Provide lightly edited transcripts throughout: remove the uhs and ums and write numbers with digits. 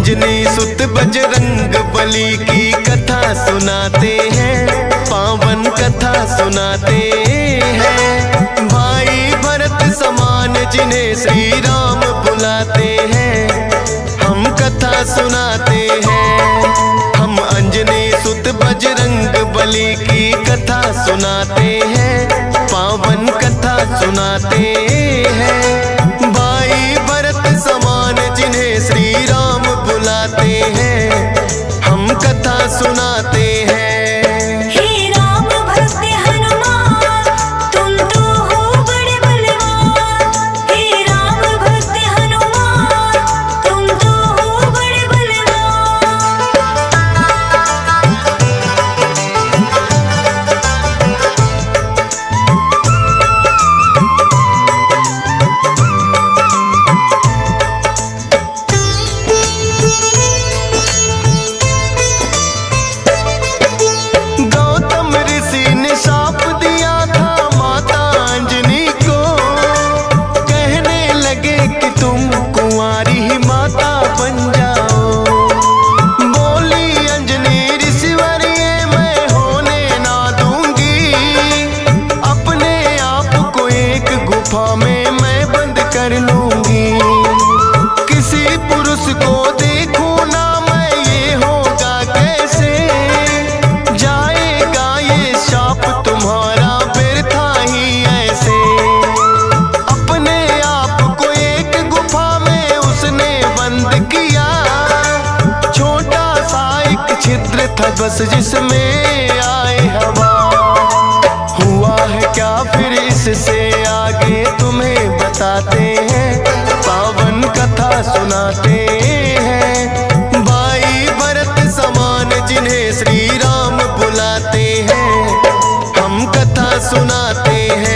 अंजनी सुत बजरंग बली की कथा सुनाते हैं, पावन कथा सुनाते हैं। भाई भरत समान जिन्हें श्री राम बुलाते हैं, हम कथा सुनाते हैं। हम अंजनी सुत बजरंग बली की कथा सुनाते हैं, पावन कथा सुनाते हैं। भाई भरत समान जिन्हें श्री राम बुलाते हैं, हम कथा सुनाते हैं। मैं बंद कर लूंगी, किसी पुरुष को देखूं ना मैं, ये होगा कैसे? जाएगा ये शाप तुम्हारा व्यर्था ही ऐसे। अपने आप को एक गुफा में उसने बंद किया, छोटा सा एक छिद्र था बस जिसमें आए हवा। हुआ है क्या फिर इससे आगे तुम्हें बताते हैं, पावन कथा सुनाते हैं। भाई भरत समान जिन्हें श्री राम बुलाते हैं, हम कथा सुनाते हैं।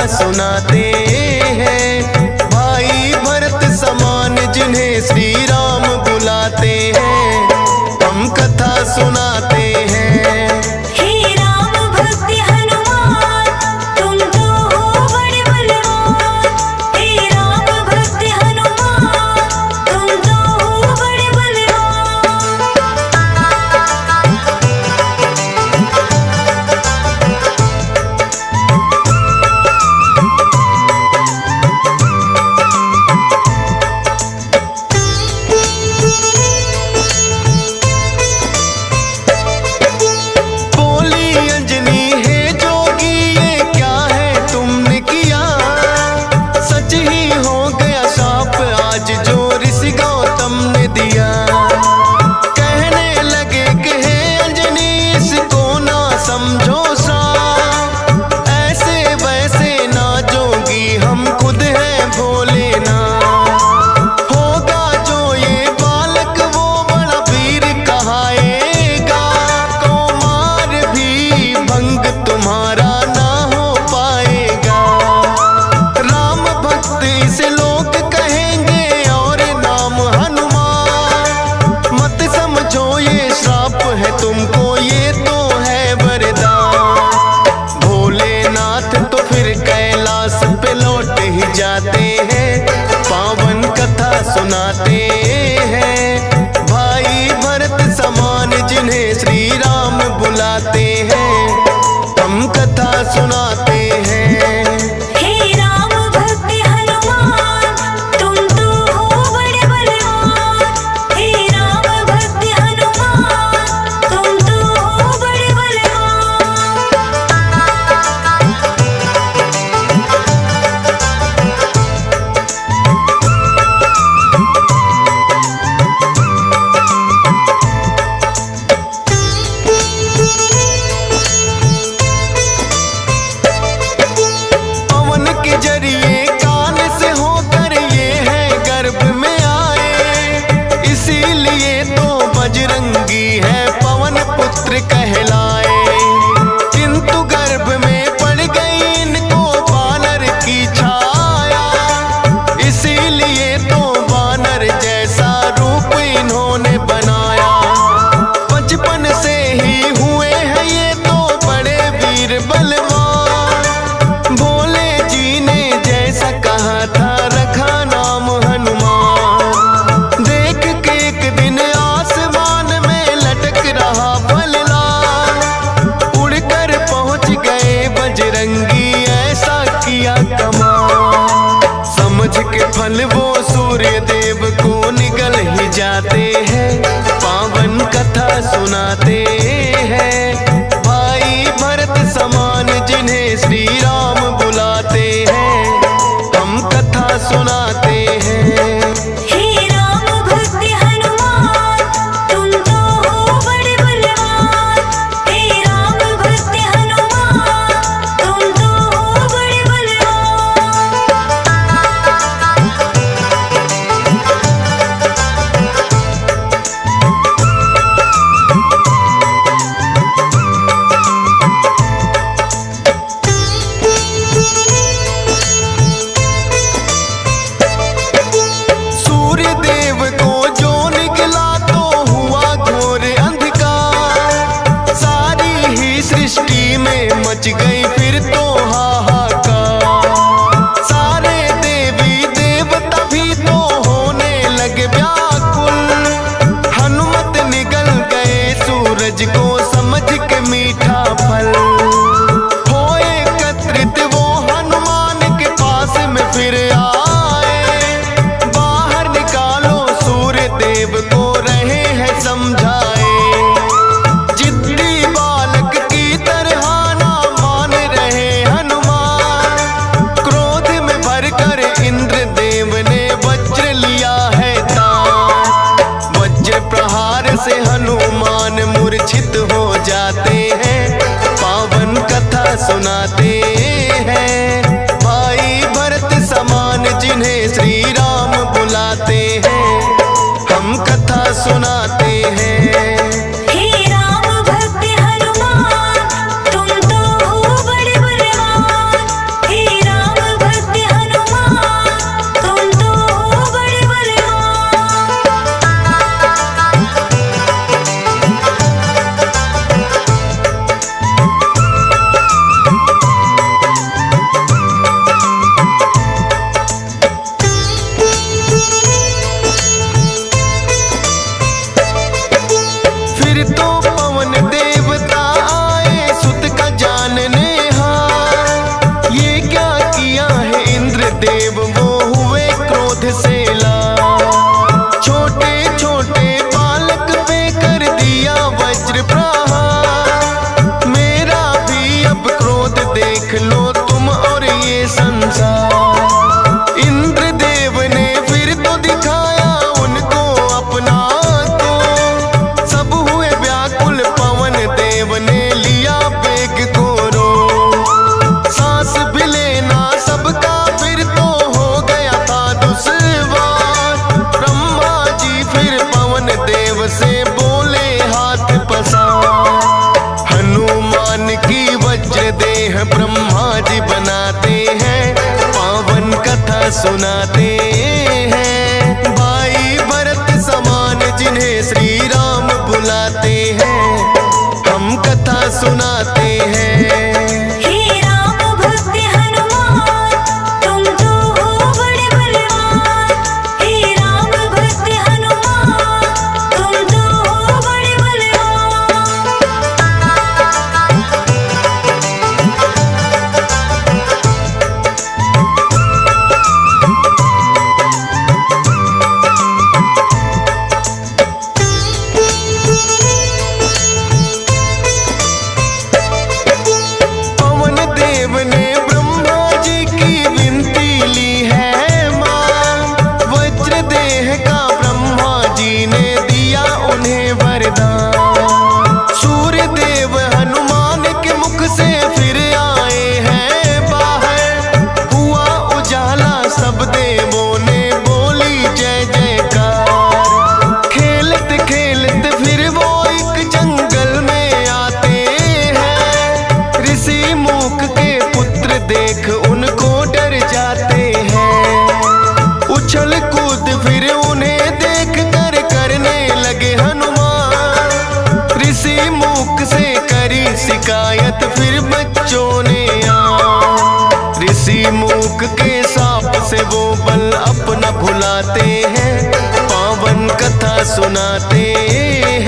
सुनाते हैं। भाई भरत समान जिन्हें श्री राम बुलाते हैं, हम कथा सुनाते हैं। हे राम भक्त हनुमान, तुम तो हो बड़े बलवान। हे राम भक्त हनुमान, तुम तो हो बड़े बलवान। तुमको ये तो है वरदान। भोलेनाथ तो फिर कैलाश पे लौट ही जाते हैं, पावन कथा सुनाते हैं। भाई भरत समान जिन्हें श्री राम बुलाते हैं, हम कथा सुनाते हैं। हे राम भक्त हनुमान, तुम तो हो बड़े बलवान। हे राम भक्त हनुमान, तुम तो हो बड़े बलवान। पवन के जरिए कान से होकर ये है गर्भ में आए, इसीलिए तो बजरंगी है पवन पुत्र कहलाए। किंतु गर्भ में पड़ गई इनको वानर की छाया, इसीलिए तो वानर जैसा रूप इन्होंने बनाया। बचपन से ही हुए हैं ये तो बड़े वीर बलवान। भोले जी ने जैसा कहा था रखा नाम हनुमान। देख के एक दिन आसमान में लटक रहा फलदार, उड़कर पहुंच गए बजरंगी ऐसा किया कमाल। समझ के फल वो सूर्य देव को निगल ही जाते हैं, पावन कथा सुनाते हैं। भाई भरत समान जिन्हें श्री राम बुलाते हैं, हम कथा सुनाते हैं। हे राम भक्त हनुमान, तुम तो हो बड़े बलवान। हे राम भक्त हनुमान, तुम तो हो बड़े बलवान। सूर्य देव को जो निकला तो हुआ घोर अंधकार, सारी ही सृष्टि में मच गई फिर तो हाहाकार। सारे देवी देवता भी तो होने लगे व्याकुल, हनुमत निगल गए सूरज को समझ के मीठा फल। हो एकत्रित वो हनुमान के पास में फिर आए, बाहर निकालो सूर्य देव को रहे हैं समझाए। जिद्दी बालक की तरह ना मान रहे हनुमान, क्रोध में भरकर इंद्र देव ने वज्र लिया है तान। वज्र प्रहार से हनुमान मूर्छित हो जाते हैं, पावन कथा सुनाते हैं। भाई भरत समान जिन्हें श्री राम बुलाते हैं, हम कथा सुनाते हैं। हे राम भक्त हनुमान, तुम तो हो बड़े बलवान। हे राम हैं ब्रह्मा जी बनाते हैं, पावन कथा सुनाते हैं। भाई भरत समान जिन्हें श्री राम बुलाते हैं, हम कथा सुनाते हैं। देख उनको डर जाते हैं, उछल कूद फिर उन्हें देख कर करने लगे हनुमान। ऋषि मूक से करी शिकायत फिर बच्चों ने ऋषि मूक के साप से वो बल अपना भुलाते हैं, पावन कथा सुनाते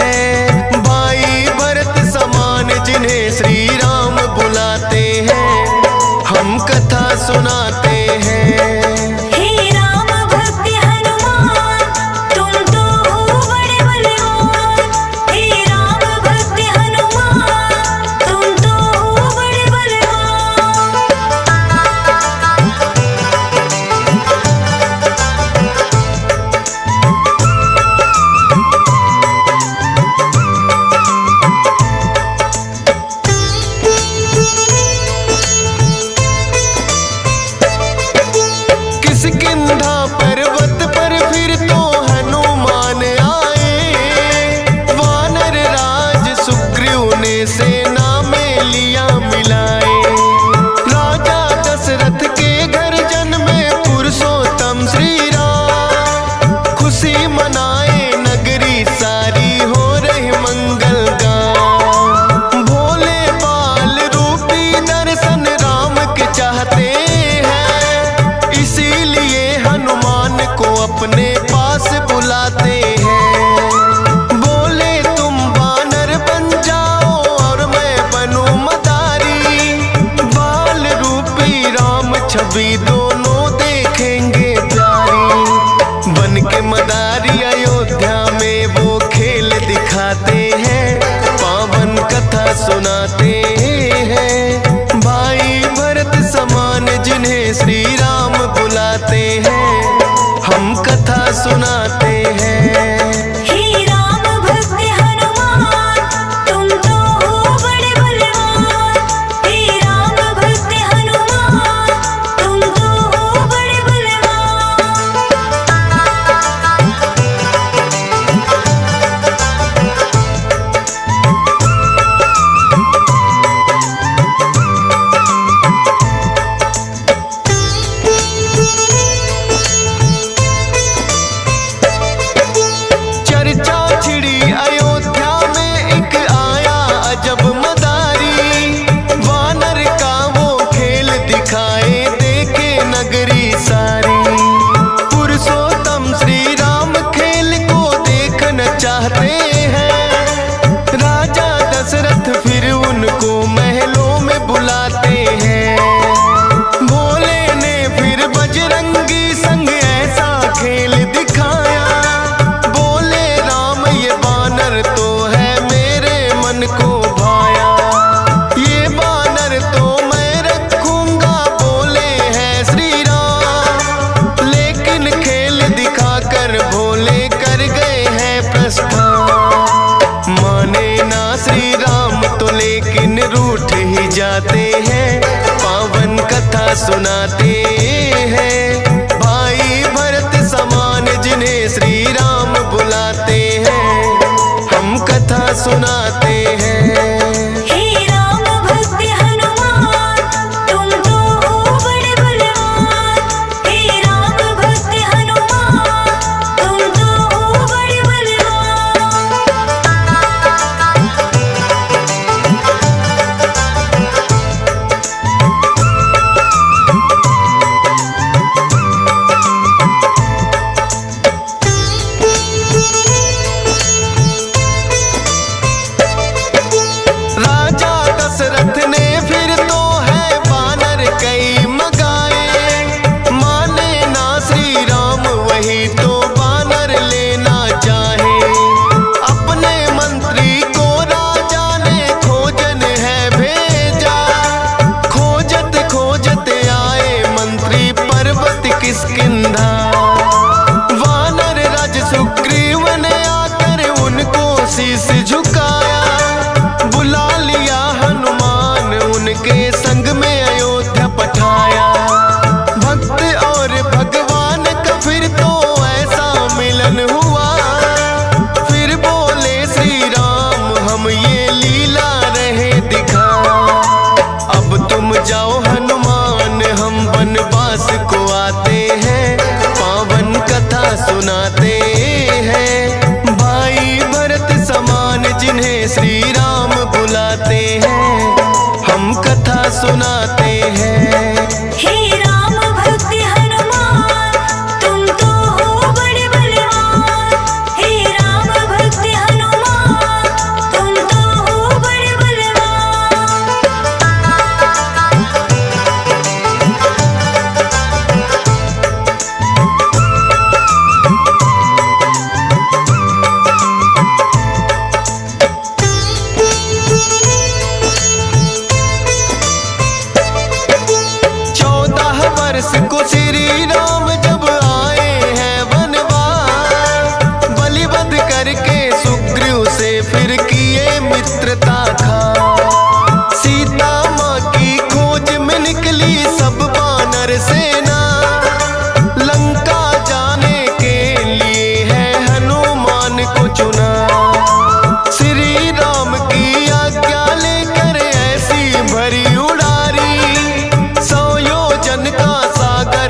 हैं। भाई भरत समान जिन्हें श्री राम बुलाते हैं, हम कथा सुनाते हैं। हे राम भक्त हनुमान, तुम तो हो बड़े बलवान। हे राम भक्त हनुमान, तुम तो हो बड़े बलवान। किष्किंधा पर्वत पर फिर तो हनुमान आए, वानर राज सुग्रीव ने सेना में लिया मिलाए। राजा दशरथ के घर जन्मे पुरुषोत्तम श्री राम, खुशी मनाए नगरी सारी हो रही मंगल गान। भोले बाल रूपी दर्शन राम के चाहते हैं, इसीलिए हनुमान को अपने पास बुलाते हैं। बोले तुम वानर बन जाओ और मैं बनूं मदारी, बाल रूपी राम छवि दोनों देखेंगे प्यारी। बन के मदारी अयोध्या में वो खेल दिखाते हैं, पावन कथा सुनाते हैं। भाई भरत समान जिन्हें श्री राम बुलाते हैं, हम कथा सुनाते हैं। हे राम भक्त हनुमान, तुम तो हो बड़े बलवान। हे राम भक्त हनुमान, तुम तो हो बड़े बलवान। चर्चा छिड़ी अयोध्या में एक आया अजब मदारी, वानर का वो खेल दिखाए देखे नगरी सारी। पुरुषोत्तम श्री राम खेल को देखना चाहते हैं, राजा दशरथ फिर उनको महलों में बुलाते हैं। भोले ने फिर बजरंगी संग ऐसा खेल दिखाया, बोले राम ये बानर तो है मेरे मन को भाया। ये बानर तो मैं रखूंगा, बोले हैं श्री राम, लेकिन खेल दिखाकर भोले कर गए हैं प्रस्थान। माने ना श्री राम तो लेकिन रूठ ही जाते हैं, पावन कथा सुनाते हैं। भाई भरत समान जिन्हें श्री राम बुलाते हैं, हम कथा सुनाते हैं। हे राम भक्त हनुमान, संग में अयोध्या पठाया। भक्त और भगवान का फिर तो ऐसा मिलन हुआ। फिर बोले श्री राम हम ये लीला रहे दिखा। अब तुम जाओ हनुमान हम वनवास को आते हैं, पावन कथा सुनाते हैं। भाई भरत समान जिन्हें श्री राम बुलाते हैं, हम कथा सुनाते हैं। हे राम भक्त हनुमान तुम तो हो बड़े बलवान। हे राम भक्त हनुमान तुम तो हो बड़े बलवान। को श्री राम जब आए हैं वनवास, बलिवध करके सुग्रीव से फिर किए मित्रता खा। सीता माँ की खोज में निकली सब वानर सेना, लंका जाने के लिए है हनुमान को चुना। श्री राम की आज्ञा लेकर ऐसी भरी उड़ारी, 100 योजन का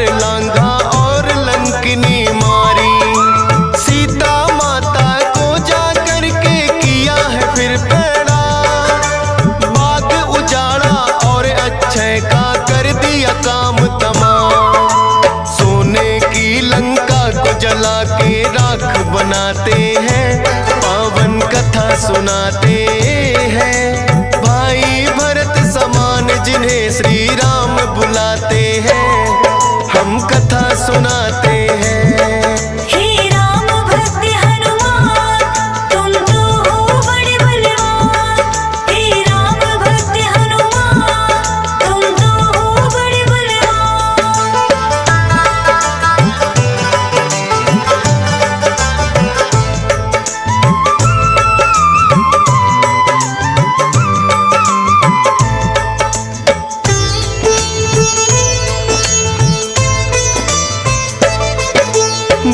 लांघा और लंकिनी मारी। सीता माता को जाकर के किया है फिर पैड़ा, बाग उजाड़ा और अक्षय का कर दिया काम तमाम। सोने की लंका को जला के राख बनाते हैं, पावन कथा सुनाते हैं। भाई भरत समान जिन्हें श्री राम बुलाते हैं, हम कथा सुनाते हैं। हे राम भक्त हनुमान तुम तो हो बड़े बलवान। हे राम भक्त हनुमान तुम तो हो बड़े बलवान।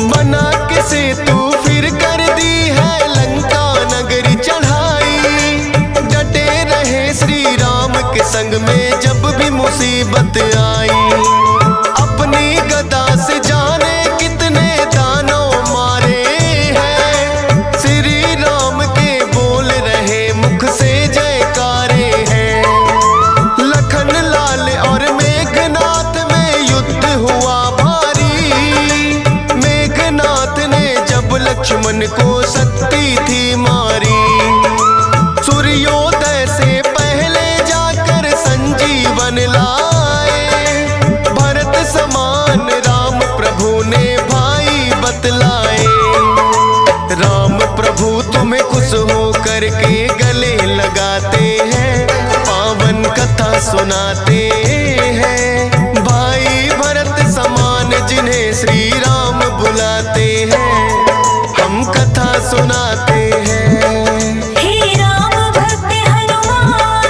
बना के सेतु फिर कर दी है लंका नगरी चढ़ाई। डटे रहे श्री राम के संग में जब भी मुसीबत आई। अपनी गदा से जाने कितने दानव मारे हैं, श्री राम के बोल रहे मुख से जयकारे हैं। लखन लाल और मेघनाथ में युद्ध हुआ लक्ष्मण को शक्ति थी मारी। सूर्योदय से पहले जाकर संजीवन लाए, भरत समान राम प्रभु ने भाई बतलाए। राम प्रभु तुम्हें खुश हो करके गले लगाते हैं, पावन कथा सुनाते हैं। भाई भरत समान जिन्हें श्री राम बुलाते हैं, हम कथा सुनाते हैं। हे राम भक्त हनुमान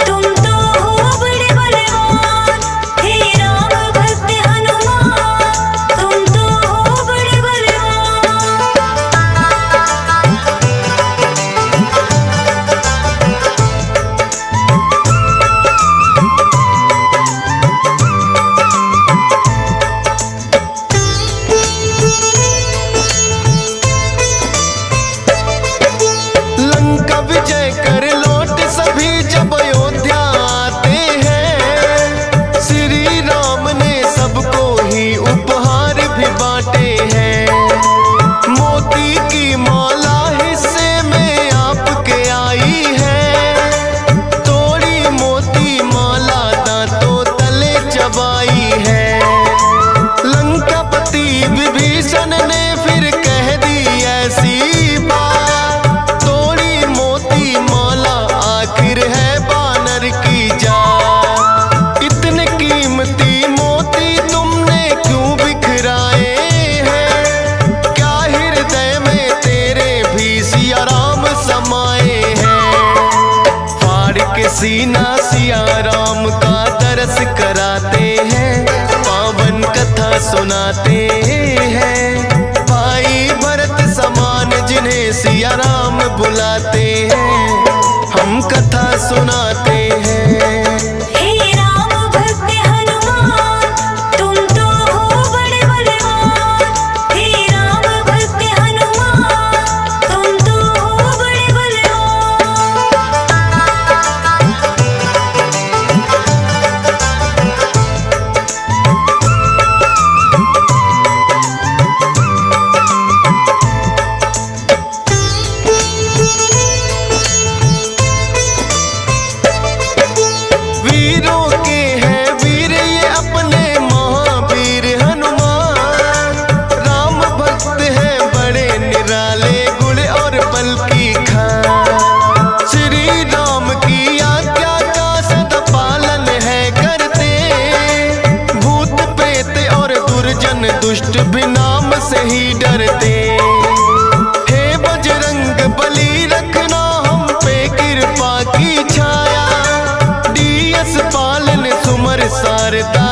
तुम तो हो बड़े बलवान। हे राम भक्त हनुमान तुम तो हो बड़े बलवान। सुनाते हैं। भाई भरत समान जिन्हें सिया राम बुलाते हैं, हम कथा सुनाते हैं। हे राम भक्त हनुमान, तुम तो हो बड़े बलवान। हे राम भक्त हनुमान, तुम तो हो बड़े बलवान। वीरों के हैं वीर ये अपने महावीर हनुमान। राम भक्त हैं बड़े निराले, गुण और बल की खान। श्री राम की आज्ञा का सदा पालन है करते, भूत प्रेत और दुर्जन दुष्ट भी नाम से ही डरते। हे बजरंग बली रखना हम पे कृपा की छाया, डीएस पालन सुमर सारदा